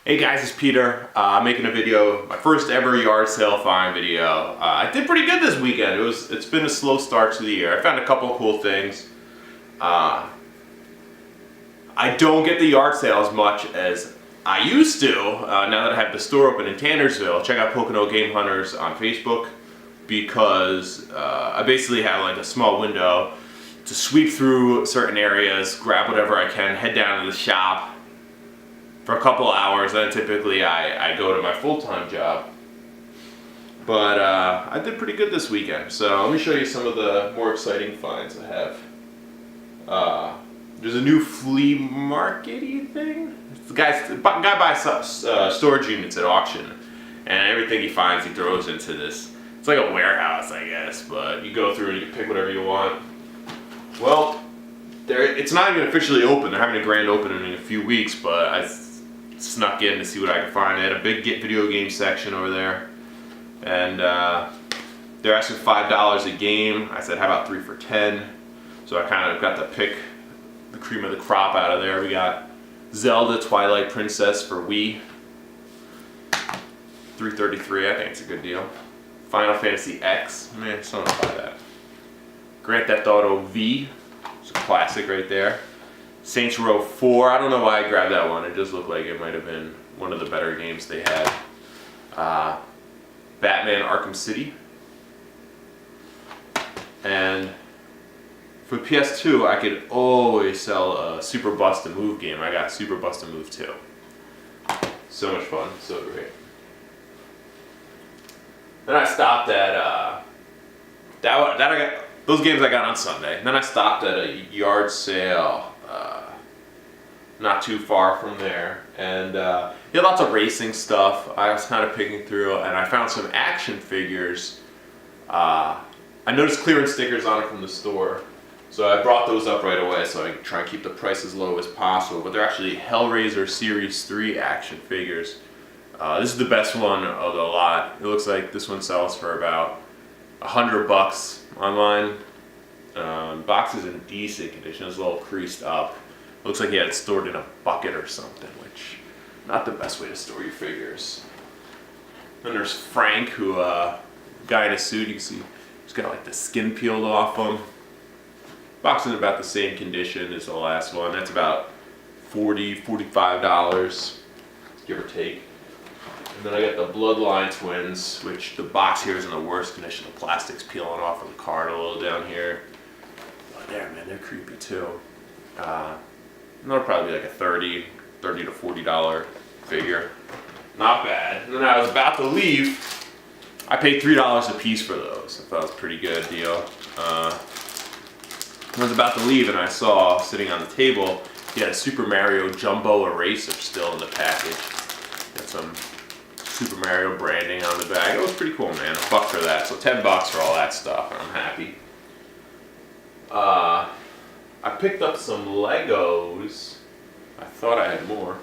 Hey guys, it's Peter. I'm making a video, my first ever yard sale find video. I did pretty good this weekend. It's been a slow start to the year. I found a couple of cool things. I don't get the yard sale as much as I used to now that I have the store open in Tannersville. Check out Poconos Game Hunters on Facebook because I basically have like a small window to sweep through certain areas, grab whatever I can, head down to the shop for a couple hours, then typically I go to my full-time job. But I did pretty good this weekend, so let me show you some of the more exciting finds I have. There's a new flea market-y thing. The guy buys storage units at auction, and everything he finds he throws into this. It's like a warehouse, I guess, but you go through and you can pick whatever you want. Well, it's not even officially open. They're having a grand opening in a few weeks, but I snuck in to see what I could find. They had a big video game section over there, and they're asking $5 a game. I said, how about 3 for $10? So I kind of got to pick the cream of the crop out of there. We got Zelda Twilight Princess for Wii, $3.33. I think it's a good deal. Final Fantasy X, man, someone buy that. Grand Theft Auto V, it's a classic right there. Saints Row 4, I don't know why I grabbed that one. It just looked like it might have been one of the better games they had. Batman Arkham City. And for PS2, I could always sell a Super Bust and Move game. I got Super Bust and Move 2. So much fun, so great. Then I stopped at, those games I got on Sunday. Then I stopped at a yard sale not too far from there, and he had lots of racing stuff. I was kind of picking through, and I found some action figures. I noticed clearance stickers on it from the store, so I brought those up right away so I can try and keep the price as low as possible. But they're actually Hellraiser Series 3 action figures. This is the best one of the lot. It looks like this one sells for about $100 online. Box is in decent condition. It's a little creased up. Looks like he had it stored in a bucket or something, which not the best way to store your figures. Then there's Frank, who guy in a suit. You can see he's got like the skin peeled off him. Box is in about the same condition as the last one. That's about $45, give or take. And then I got the Bloodline twins, which the box here is in the worst condition. The plastic's peeling off of the card a little down here. But there, man, they're creepy too. That'll probably be like a $30 to $40 figure. Not bad. And then I was about to leave. I paid $3 a piece for those. I thought it was a pretty good deal. I was about to leave and I saw sitting on the table, he had a Super Mario Jumbo Eraser still in the package. Got some Super Mario branding on the bag. It was pretty cool, man. $1 for that. So $10 for all that stuff, and I'm happy. I picked up some Legos. I thought I had more.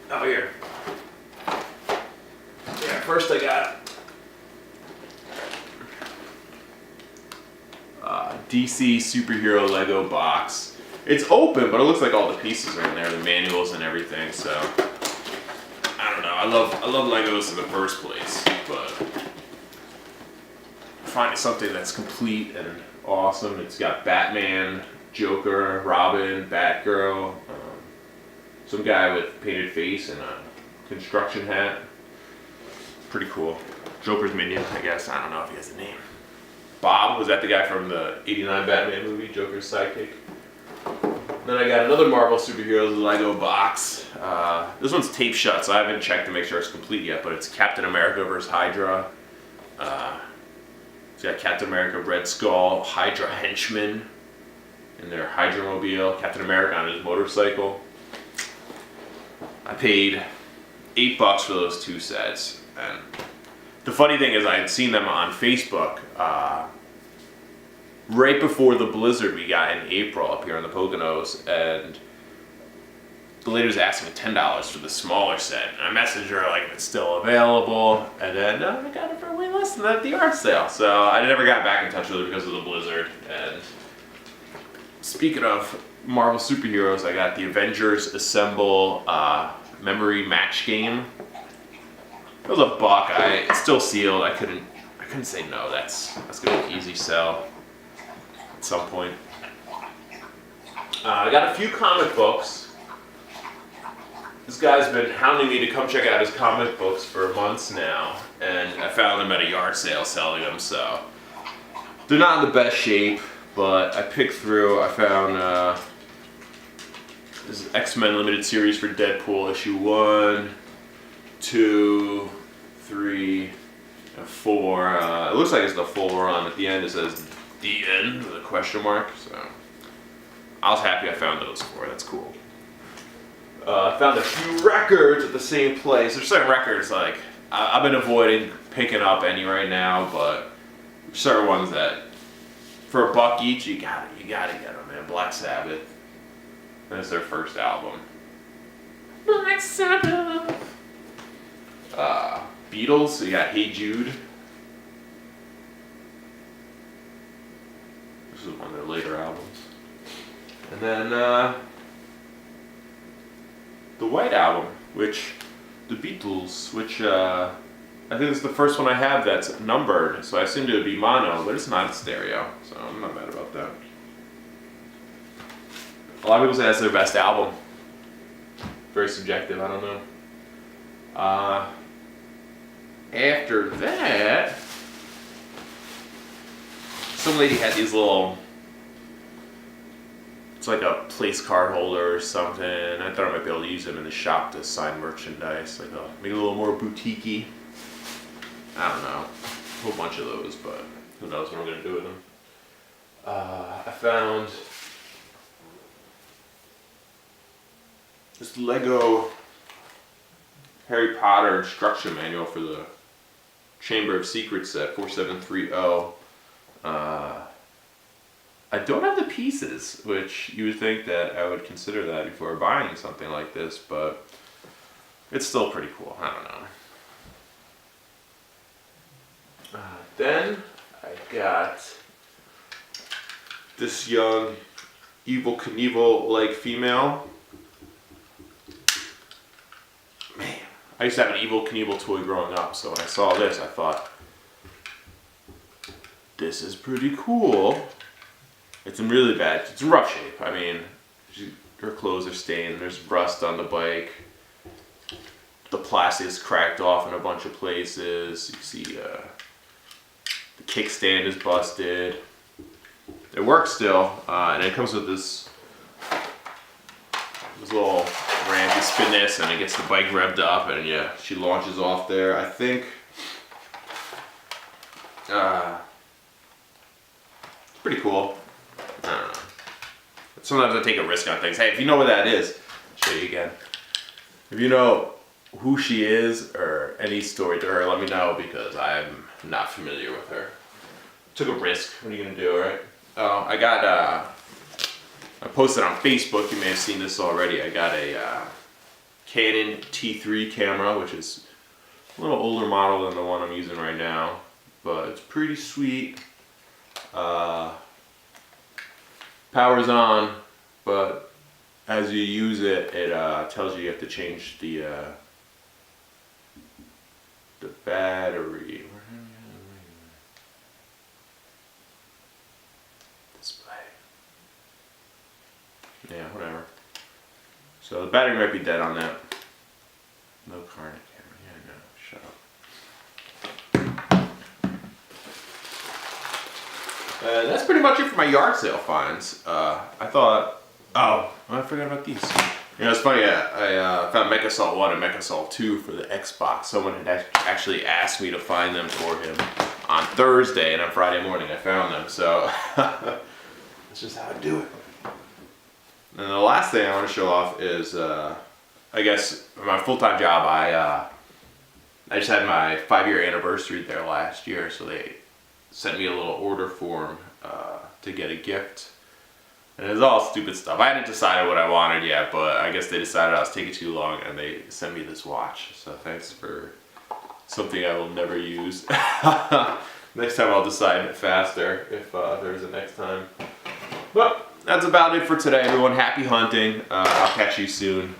Oh, here. Yeah, first I got DC superhero Lego box. It's open, but it looks like all the pieces are in there, the manuals and everything, so I don't know. I love Legos in the first place, but finding something that's complete and awesome. It's got Batman, Joker, Robin, Batgirl, some guy with painted face and a construction hat. Pretty cool. Joker's minion, I guess. I don't know if he has a name. Bob, was that the guy from the '89 Batman movie, Joker's sidekick? Then I got another Marvel Superheroes Lego box. This one's taped shut, so I haven't checked to make sure it's complete yet, but it's Captain America vs. Hydra. It's got Captain America, Red Skull, Hydra henchmen in their Hydra-mobile, Captain America on his motorcycle. I paid $8 for those two sets. And the funny thing is I had seen them on Facebook right before the blizzard we got in April up here in the Poconos, and the lady was asking me $10 for the smaller set. And I messaged her like if it's still available, and then I got it for way less than that at the yard sale. So I never got back in touch with her because of the blizzard. And speaking of Marvel superheroes, I got the Avengers Assemble memory match game. It was $1. It's still sealed. I couldn't say no. That's gonna be an easy sell at some point. I got a few comic books. This guy's been hounding me to come check out his comic books for months now, and I found them at a yard sale selling them. So they're not in the best shape, but I picked through. I found this X-Men limited series for Deadpool, issue 1, 2, 3, and 4. It looks like it's the full run. At the end it says "The End" with a question mark. So I was happy I found those 4. That's cool. I found a few records at the same place. There's certain records like I've been avoiding picking up any right now, but certain ones that for $1 each you gotta get them, man. Black Sabbath. That's their first album. Black Sabbath. Beatles. So you got Hey Jude. This is one of their later albums. And then the White Album, which the Beatles, which I think it's the first one I have that's numbered. So I assumed it would be mono, but it's not stereo. So I'm not mad about that. A lot of people say that's their best album. Very subjective, I don't know. After that, some lady had these little, it's like a place card holder or something. I thought I might be able to use them in the shop to sign merchandise, like make it a little more boutique-y. I don't know, a whole bunch of those, but who knows what I'm going to do with them. I found this Lego Harry Potter instruction manual for the Chamber of Secrets set 4730. I don't have the pieces, which you would think that I would consider that before buying something like this, but it's still pretty cool. I don't know. Then I got this young Evel Knievel-like female. Man, I used to have an Evel Knievel toy growing up, so when I saw this, I thought, this is pretty cool. It's in really bad, it's in rough shape. I mean, her clothes are stained, there's rust on the bike. The plastic is cracked off in a bunch of places. You see the kickstand is busted. It works still, and it comes with this little ramp. You spin this and it gets the bike revved up, and yeah, she launches off there. I think it's pretty cool. I don't know. Sometimes I take a risk on things. Hey, if you know what that is, I'll show you again. If you know who she is or any story to her, let me know, because I'm not familiar with her. Took a risk. What are you gonna do, right? I got I posted on Facebook. You may have seen this already. I got a Canon T3 camera, which is a little older model than the one I'm using right now, but it's pretty sweet. Power's on, but as you use it, it tells you have to change the battery. Display. Yeah, whatever. So the battery might be dead on that. No current camera. Yeah, no. Shut up. That's pretty much it for my yard sale finds. I thought, oh, I forgot about these. You know, it's funny, I found Mecha Assault 1 and Mecha Assault 2 for the Xbox. Someone had actually asked me to find them for him on Thursday, and on Friday morning I found them, so that's just how I do it. And the last thing I want to show off is, I guess, my full-time job. I just had my 5-year anniversary there last year, so they sent me a little order form to get a gift. And it was all stupid stuff. I hadn't decided what I wanted yet, but I guess they decided I was taking too long, and they sent me this watch. So thanks for something I will never use. Next time I'll decide faster if there's a next time. But that's about it for today, everyone. Happy hunting. I'll catch you soon.